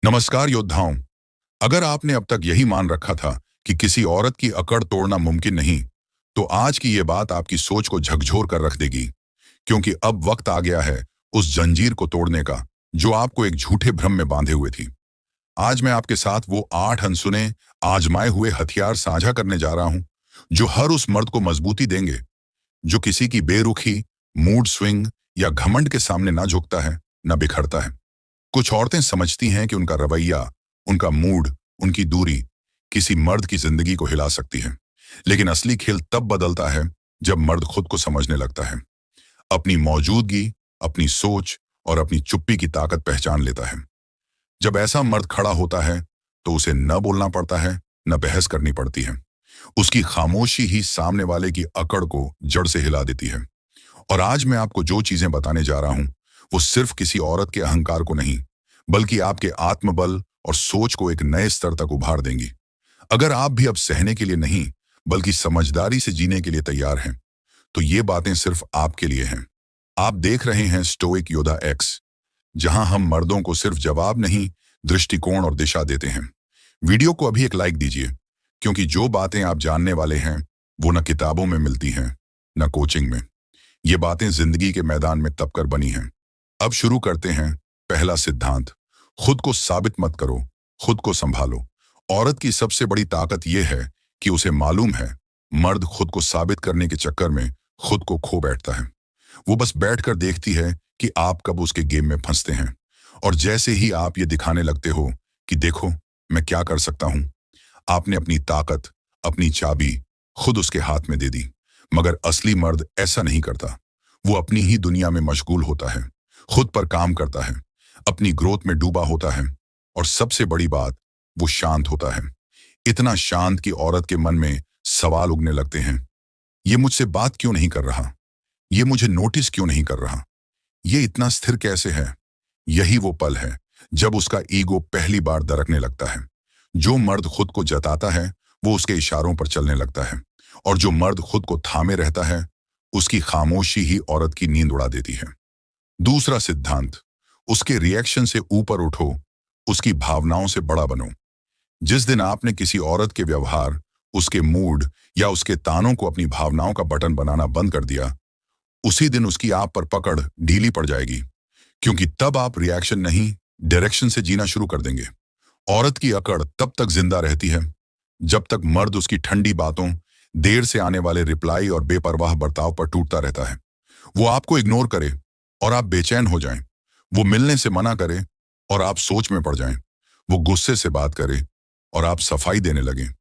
नमस्कार योद्धाओं। अगर आपने अब तक यही मान रखा था कि किसी औरत की अकड़ तोड़ना मुमकिन नहीं, तो आज की ये बात आपकी सोच को झकझोर कर रख देगी। क्योंकि अब वक्त आ गया है उस जंजीर को तोड़ने का जो आपको एक झूठे भ्रम में बांधे हुए थी। आज मैं आपके साथ वो 8 अनसुने, आजमाए हुए हथियार साझा करने जा रहा हूं, जो हर उस मर्द को मजबूती देंगे जो किसी की बेरुखी, मूड स्विंग या घमंड के सामने ना झुकता है, ना बिखरता है। कुछ औरतें समझती हैं कि उनका रवैया, उनका मूड, उनकी दूरी किसी मर्द की जिंदगी को हिला सकती है। लेकिन असली खेल तब बदलता है जब मर्द खुद को समझने लगता है, अपनी मौजूदगी, अपनी सोच और अपनी चुप्पी की ताकत पहचान लेता है। जब ऐसा मर्द खड़ा होता है तो उसे न बोलना पड़ता है, न बहस करनी पड़ती है। उसकी खामोशी ही सामने वाले की अकड़ को जड़ से हिला देती है। और आज मैं आपको जो चीजें बताने जा रहा हूं, वो सिर्फ किसी औरत के अहंकार को नहीं, बल्कि आपके आत्मबल और सोच को एक नए स्तर तक उभार देंगी। अगर आप भी अब सहने के लिए नहीं, बल्कि समझदारी से जीने के लिए तैयार हैं, तो ये बातें सिर्फ आपके लिए हैं। आप देख रहे हैं स्टोइक योद्धा एक्स, जहां हम मर्दों को सिर्फ जवाब नहीं, दृष्टिकोण और दिशा देते हैं। वीडियो को अभी एक लाइक दीजिए, क्योंकि जो बातें आप जानने वाले हैं वो न किताबों में मिलती हैं, न कोचिंग में। ये बातें जिंदगी के मैदान में तब कर बनी हैं। अब शुरू करते हैं। पहला सिद्धांत, खुद को साबित मत करो, खुद को संभालो। औरत की सबसे बड़ी ताकत यह है कि उसे मालूम है मर्द खुद को साबित करने के चक्कर में खुद को खो बैठता है। वो बस बैठकर देखती है कि आप कब उसके गेम में फंसते हैं। और जैसे ही आप ये दिखाने लगते हो कि देखो मैं क्या कर सकता हूं, आपने अपनी ताकत, अपनी चाबी खुद उसके हाथ में दे दी। मगर असली मर्द ऐसा नहीं करता। वो अपनी ही दुनिया में मशगूल होता है, खुद पर काम करता है, अपनी ग्रोथ में डूबा होता है, और सबसे बड़ी बात, वो शांत होता है। इतना शांत कि औरत के मन में सवाल उगने लगते हैं। ये मुझसे बात क्यों नहीं कर रहा? ये मुझे नोटिस क्यों नहीं कर रहा? ये इतना स्थिर कैसे है? यही वो पल है जब उसका ईगो पहली बार दरकने लगता है। जो मर्द खुद को जताता है वो उसके इशारों पर चलने लगता है, और जो मर्द खुद को थामे रहता है उसकी खामोशी ही औरत की नींद उड़ा देती है। दूसरा सिद्धांत, उसके रिएक्शन से ऊपर उठो, उसकी भावनाओं से बड़ा बनो। जिस दिन आपने किसी औरत के व्यवहार, उसके मूड या उसके तानों को अपनी भावनाओं का बटन बनाना बंद कर दिया, उसी दिन उसकी आप पर पकड़ ढीली पड़ जाएगी। क्योंकि तब आप रिएक्शन नहीं, डायरेक्शन से जीना शुरू कर देंगे। औरत की अकड़ तब तक जिंदा रहती है जब तक मर्द उसकी ठंडी बातों, देर से आने वाले रिप्लाई और बेपरवाह बर्ताव पर टूटता रहता है। वो आपको इग्नोर करे और आप बेचैन हो जाएं। वो मिलने से मना करे और आप सोच में पड़ जाएं। वो गुस्से से बात करे और आप सफाई देने लगें।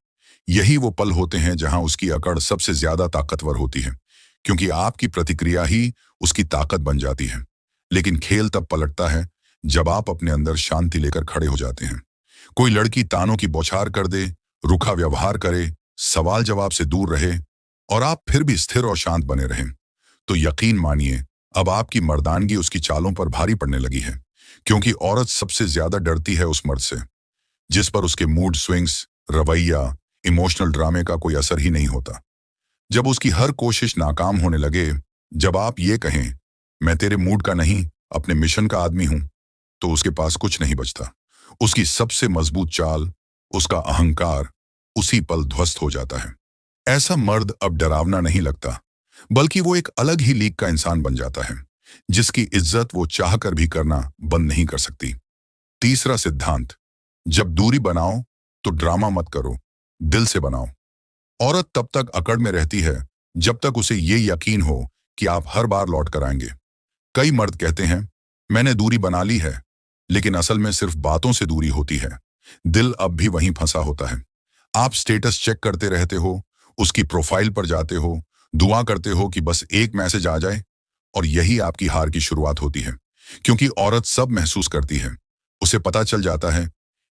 यही वो पल होते हैं जहां उसकी अकड़ सबसे ज्यादा ताकतवर होती है, क्योंकि आपकी प्रतिक्रिया ही उसकी ताकत बन जाती है। लेकिन खेल तब पलटता है जब आप अपने अंदर शांति लेकर खड़े हो जाते हैं। कोई लड़की तानों की बौछार कर दे, रूखा व्यवहार करे, सवाल जवाब से दूर रहे, और आप फिर भी स्थिर और शांत बने रहें, तो यकीन मानिए अब आपकी मर्दानगी उसकी चालों पर भारी पड़ने लगी है। क्योंकि औरत सबसे ज्यादा डरती है उस मर्द से जिस पर उसके मूड स्विंग्स, रवैया, इमोशनल ड्रामे का कोई असर ही नहीं होता। जब उसकी हर कोशिश नाकाम होने लगे, जब आप ये कहें मैं तेरे मूड का नहीं, अपने मिशन का आदमी हूं, तो उसके पास कुछ नहीं बचता। उसकी सबसे मजबूत चाल, उसका अहंकार उसी पल ध्वस्त हो जाता है। ऐसा मर्द अब डरावना नहीं लगता, बल्कि वो एक अलग ही लीग का इंसान बन जाता है, जिसकी इज्जत वो चाहकर भी करना बंद नहीं कर सकती। तीसरा सिद्धांत, जब दूरी बनाओ तो ड्रामा मत करो, दिल से बनाओ। औरत तब तक अकड़ में रहती है जब तक उसे ये यकीन हो कि आप हर बार लौट कर आएंगे। कई मर्द कहते हैं मैंने दूरी बना ली है, लेकिन असल में सिर्फ बातों से दूरी होती है, दिल अब भी वहीं फंसा होता है। आप स्टेटस चेक करते रहते हो, उसकी प्रोफाइल पर जाते हो, दुआ करते हो कि बस एक मैसेज आ जाए, और यही आपकी हार की शुरुआत होती है। क्योंकि औरत सब महसूस करती है। उसे पता चल जाता है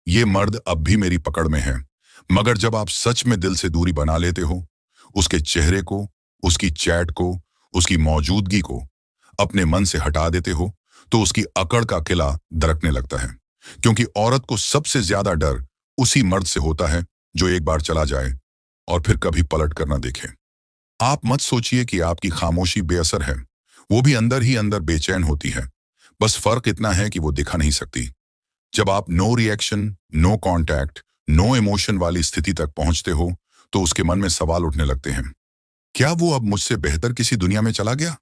ये मर्द अब भी मेरी पकड़ में है। मगर जब आप सच में दिल से दूरी बना लेते हो, उसके चेहरे को, उसकी चैट को, उसकी मौजूदगी को अपने मन से हटा देते हो, तो उसकी अकड़ का किला दरकने लगता है। क्योंकि औरत को सबसे ज्यादा डर उसी मर्द से होता है जो एक बार चला जाए और फिर कभी पलट कर न देखे। आप मत सोचिए कि आपकी खामोशी बेअसर है, वो भी अंदर ही अंदर बेचैन होती है। बस फर्क इतना है कि वो दिखा नहीं सकती। जब आप no reaction, no contact, no emotion वाली स्थिति तक पहुंचते हो तो उसके मन में सवाल उठने लगते हैं। क्या वो अब मुझसे बेहतर किसी दुनिया में चला गया?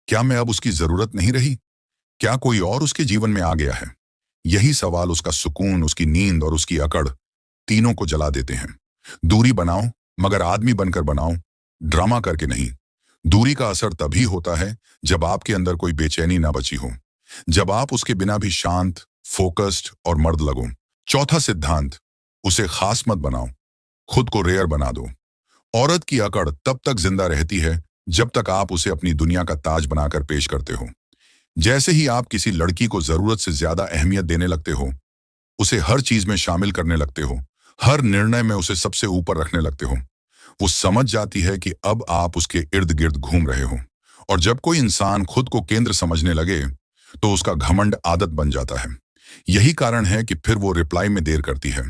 क्या मैं अब उसकी जरूरत नहीं रही? क्या कोई और उसके जीवन में आ गया है? यही सवाल उसका सुकून, उसकी नींद और उसकी अकड़ तीनों को जला देते हैं। दूरी बनाओ, मगर आदमी बनकर बनाओ, ड्रामा करके नहीं। दूरी का असर तभी होता है जब आपके अंदर कोई बेचैनी ना बची हो, जब आप उसके बिना भी शांत, फोकस्ड और मर्द लगो। चौथा सिद्धांत, उसे खास मत बनाओ, खुद को रेयर बना दो। औरत की अकड़ तब तक जिंदा रहती है जब तक आप उसे अपनी दुनिया का ताज बनाकर पेश करते हो। जैसे ही आप किसी लड़की को जरूरत से ज्यादा अहमियत देने लगते हो, उसे हर चीज में शामिल करने लगते हो, हर निर्णय में उसे सबसे ऊपर रखने लगते हो, वो समझ जाती है कि अब आप उसके इर्द गिर्द घूम रहे हो। और जब कोई इंसान खुद को केंद्र समझने लगे तो उसका घमंड आदत बन जाता है। यही कारण है कि फिर वो रिप्लाई में देर करती है,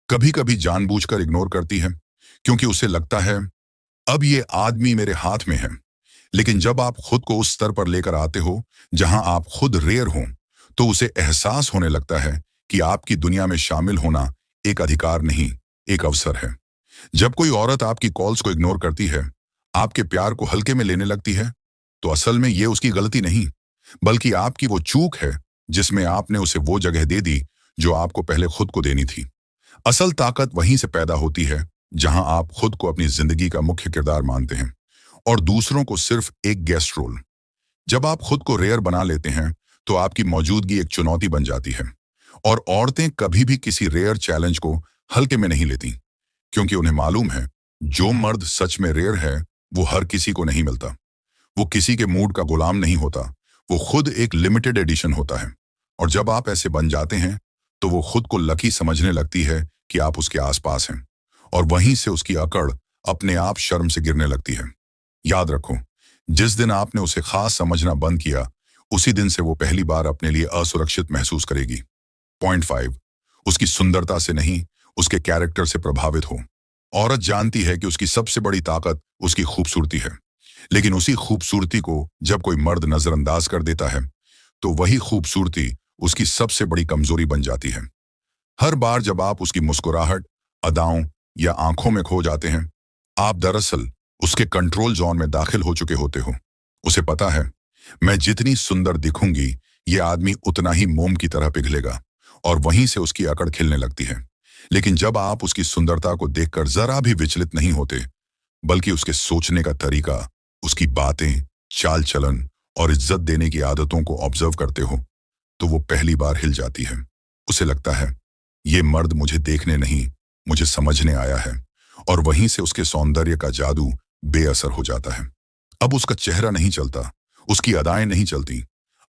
कभी कभी जानबूझकर इग्नोर करती है, क्योंकि उसे लगता है अब ये आदमी मेरे हाथ में है। लेकिन जब आप खुद को उस स्तर पर लेकर आते हो जहां आप खुद रेयर हो, तो उसे एहसास होने लगता है कि आपकी दुनिया में शामिल होना एक अधिकार नहीं, एक अवसर है। जब कोई औरत आपकी कॉल्स को इग्नोर करती है, आपके प्यार को हल्के में लेने लगती है, तो असल में ये उसकी गलती नहीं, बल्कि आपकी वो चूक है जिसमें आपने उसे वो जगह दे दी जो आपको पहले खुद को देनी थी। असल ताकत वहीं से पैदा होती है जहां आप खुद को अपनी जिंदगी का मुख्य किरदार मानते हैं और दूसरों को सिर्फ एक गेस्ट रोल। जब आप खुद को रेयर बना लेते हैं तो आपकी मौजूदगी एक चुनौती बन जाती है। और औरतें कभी भी किसी रेयर चैलेंज को हल्के में नहीं लेती, क्योंकि उन्हें मालूम है जो मर्द सच में रेयर है वो हर किसी को नहीं मिलता। वो किसी के मूड का गुलाम नहीं होता, वो खुद एक लिमिटेड एडिशन होता है। और जब आप ऐसे बन जाते हैं तो वो खुद को लकी समझने लगती है कि आप उसके आसपास हैं, और वहीं से उसकी अकड़ अपने आप शर्म से गिरने लगती है। याद रखो, जिस दिन आपने उसे खास समझना बंद किया, उसी दिन से वो पहली बार अपने लिए असुरक्षित महसूस करेगी। पॉइंट 5, उसकी सुंदरता से नहीं, उसके कैरेक्टर से प्रभावित हो। औरत जानती है कि उसकी सबसे बड़ी ताकत उसकी खूबसूरती है, लेकिन उसी खूबसूरती को जब कोई मर्द नजरअंदाज कर देता है तो वही खूबसूरती उसकी सबसे बड़ी कमजोरी बन जाती है। हर बार जब आप उसकी मुस्कुराहट, अदाओं या आंखों में खो जाते हैं, आप दरअसल उसके कंट्रोल जोन में दाखिल हो चुके होते हो। उसे पता है, मैं जितनी सुंदर दिखूंगी ये आदमी उतना ही मोम की तरह पिघलेगा, और वहीं से उसकी अकड़ खिलने लगती है। लेकिन जब आप उसकी सुंदरता को देखकर जरा भी विचलित नहीं होते, बल्कि उसके सोचने का तरीका, उसकी बातें, चाल चलन और इज्जत देने की आदतों को ऑब्जर्व करते हो, तो वो पहली बार हिल जाती है। उसे लगता है ये मर्द मुझे देखने नहीं, मुझे समझने आया है, और वहीं से उसके सौंदर्य का जादू बेअसर हो जाता है। अब उसका चेहरा नहीं चलता, उसकी अदाएं नहीं चलती,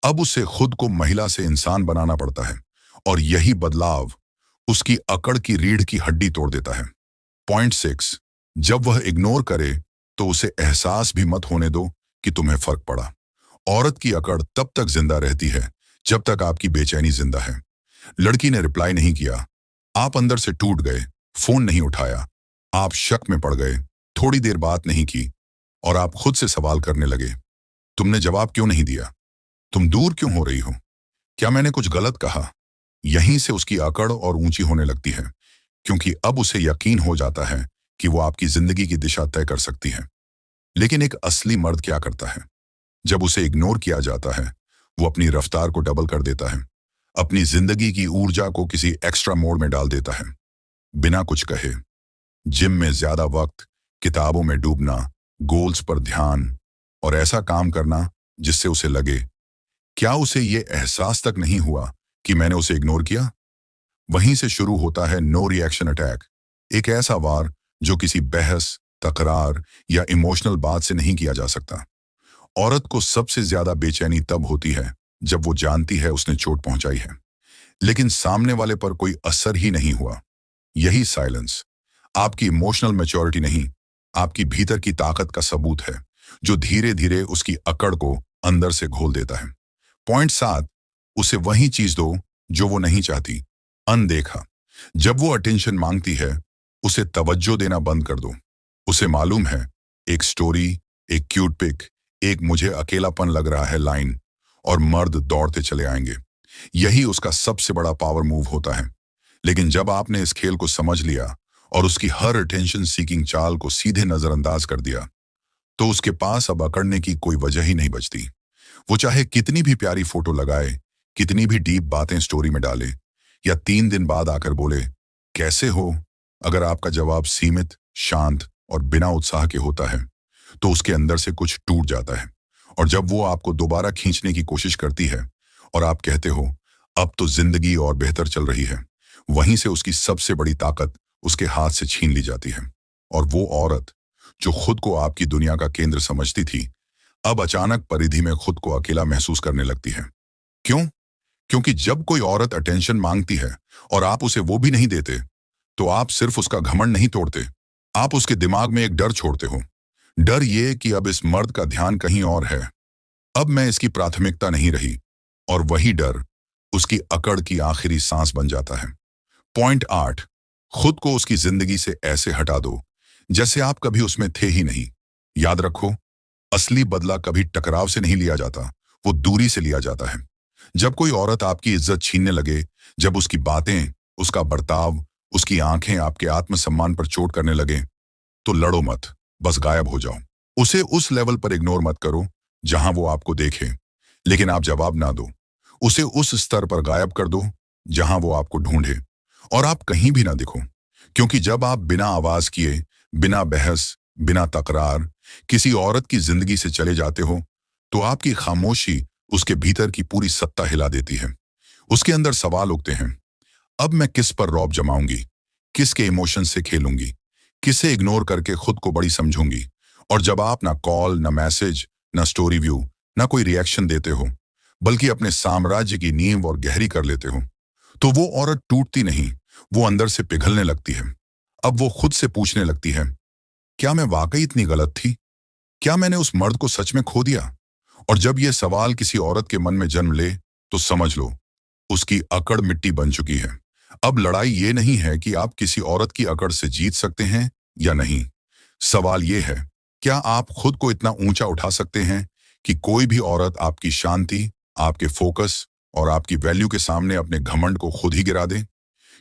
अब उसे खुद को महिला से इंसान बनाना पड़ता है, और यही बदलाव उसकी अकड़ की रीढ़ की हड्डी तोड़ देता है। पॉइंट 6, जब वह इग्नोर करे तो उसे एहसास भी मत होने दो कि तुम्हें फर्क पड़ा। औरत की अकड़ तब तक जिंदा रहती है जब तक आपकी बेचैनी जिंदा है। लड़की ने रिप्लाई नहीं किया, आप अंदर से टूट गए, फोन नहीं उठाया, आप शक में पड़ गए, थोड़ी देर बात नहीं की, और आप खुद से सवाल करने लगे, तुमने जवाब क्यों नहीं दिया? तुम दूर क्यों हो रही हो? क्या मैंने कुछ गलत कहा? यहीं से उसकी अकड़ और ऊंची होने लगती है, क्योंकि अब उसे यकीन हो जाता है कि वो आपकी जिंदगी की दिशा तय कर सकती है। लेकिन एक असली मर्द क्या करता है? जब उसे इग्नोर किया जाता है, वो अपनी रफ्तार को डबल कर देता है, अपनी जिंदगी की ऊर्जा को किसी एक्स्ट्रा मोड में डाल देता है, बिना कुछ कहे। जिम में ज्यादा वक्त, किताबों में डूबना, गोल्स पर ध्यान, और ऐसा काम करना जिससे उसे लगे, क्या उसे ये एहसास तक नहीं हुआ कि मैंने उसे इग्नोर किया? वहीं से शुरू होता है नो रिएक्शन अटैक, एक ऐसा वार जो किसी बहस, तकरार या इमोशनल बात से नहीं किया जा सकता। औरत को सबसे ज्यादा बेचैनी तब होती है जब वो जानती है उसने चोट पहुंचाई है, लेकिन सामने वाले पर कोई असर ही नहीं हुआ। यही साइलेंस आपकी इमोशनल मैच्योरिटी नहीं, आपकी भीतर की ताकत का सबूत है, जो धीरे धीरे उसकी अकड़ को अंदर से घोल देता है। पॉइंट 7, उसे वही चीज दो जो वो नहीं चाहती, अनदेखा। जब वो अटेंशन मांगती है, उसे तवज्जो देना बंद कर दो। उसे मालूम है, एक स्टोरी, एक क्यूट पिक, एक मुझे अकेलापन लग रहा है लाइन, और मर्द दौड़ते चले आएंगे। यही उसका सबसे बड़ा पावर मूव होता है। लेकिन जब आपने इस खेल को समझ लिया और उसकी हर अटेंशन सीकिंग चाल को सीधे नजरअंदाज कर दिया, तो उसके पास अब अकड़ने की कोई वजह ही नहीं बचती। वो चाहे कितनी भी प्यारी फोटो लगाए, कितनी भी डीप बातें स्टोरी में डाले, या 3 दिन बाद आकर बोले, कैसे हो? अगर आपका जवाब सीमित, शांत और बिना उत्साह के होता है, तो उसके अंदर से कुछ टूट जाता है। और जब वो आपको दोबारा खींचने की कोशिश करती है और आप कहते हो, अब तो जिंदगी और बेहतर चल रही है, वहीं से उसकी सबसे बड़ी ताकत उसके हाथ से छीन ली जाती है। और वो औरत जो खुद को आपकी दुनिया का केंद्र समझती थी, अब अचानक परिधि में खुद को अकेला महसूस करने लगती है। क्यों? क्योंकि जब कोई औरत अटेंशन मांगती है और आप उसे वो भी नहीं देते, तो आप सिर्फ उसका घमंड नहीं तोड़ते, आप उसके दिमाग में एक डर छोड़ते हो। डर ये कि अब इस मर्द का ध्यान कहीं और है, अब मैं इसकी प्राथमिकता नहीं रही। और वही डर उसकी अकड़ की आखिरी सांस बन जाता है। पॉइंट 8, खुद को उसकी जिंदगी से ऐसे हटा दो जैसे आप कभी उसमें थे ही नहीं। याद रखो, असली बदला कभी टकराव से नहीं लिया जाता, वो दूरी से लिया जाता है। जब कोई औरत आपकी इज्जत छीनने लगे, जब उसकी बातें, उसका बर्ताव, उसकी आंखें आपके आत्मसम्मान पर चोट करने लगे, तो लड़ो मत, बस गायब हो जाओ। उसे उस लेवल पर इग्नोर मत करो जहां वो आपको देखे, लेकिन आप जवाब ना दो। उसे उस स्तर पर गायब कर दो जहां वो आपको ढूंढे और आप कहीं भी ना दिखो। क्योंकि जब आप बिना आवाज किए, बिना बहस, बिना तकरार किसी औरत की जिंदगी से चले जाते हो, तो आपकी खामोशी उसके भीतर की पूरी सत्ता हिला देती है। उसके अंदर सवाल उठते हैं, अब मैं किस पर रौब जमाऊंगी, किसके इमोशन से खेलूंगी, किसे इग्नोर करके खुद को बड़ी समझूंगी। और जब आप ना कॉल, ना मैसेज, ना स्टोरी व्यू, ना कोई रिएक्शन देते हो, बल्कि अपने साम्राज्य की नींव और गहरी कर लेते हो, तो वो औरत टूटती नहीं, वो अंदर से पिघलने लगती है। अब वो खुद से पूछने लगती है, क्या मैं वाकई इतनी गलत थी? क्या मैंने उस मर्द को सच में खो दिया? और जब ये सवाल किसी औरत के मन में जन्म ले, तो समझ लो, उसकी अकड़ मिट्टी बन चुकी है। अब लड़ाई ये नहीं है कि आप किसी औरत की अकड़ से जीत सकते हैं या नहीं। सवाल ये है, क्या आप खुद को इतना ऊंचा उठा सकते हैं कि कोई भी औरत आपकी शांति, आपके फोकस और आपकी वैल्यू के सामने अपने घमंड को खुद ही गिरा दे?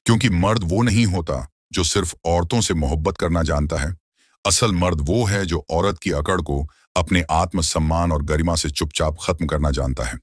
क्योंकि मर्द वो नहीं होता जो सिर्फ औरतों से मोहब्बत करना जानता है। असल मर्द वो है जो औरत की अकड़ को अपने आत्मसम्मान और गरिमा से चुपचाप खत्म करना जानता है।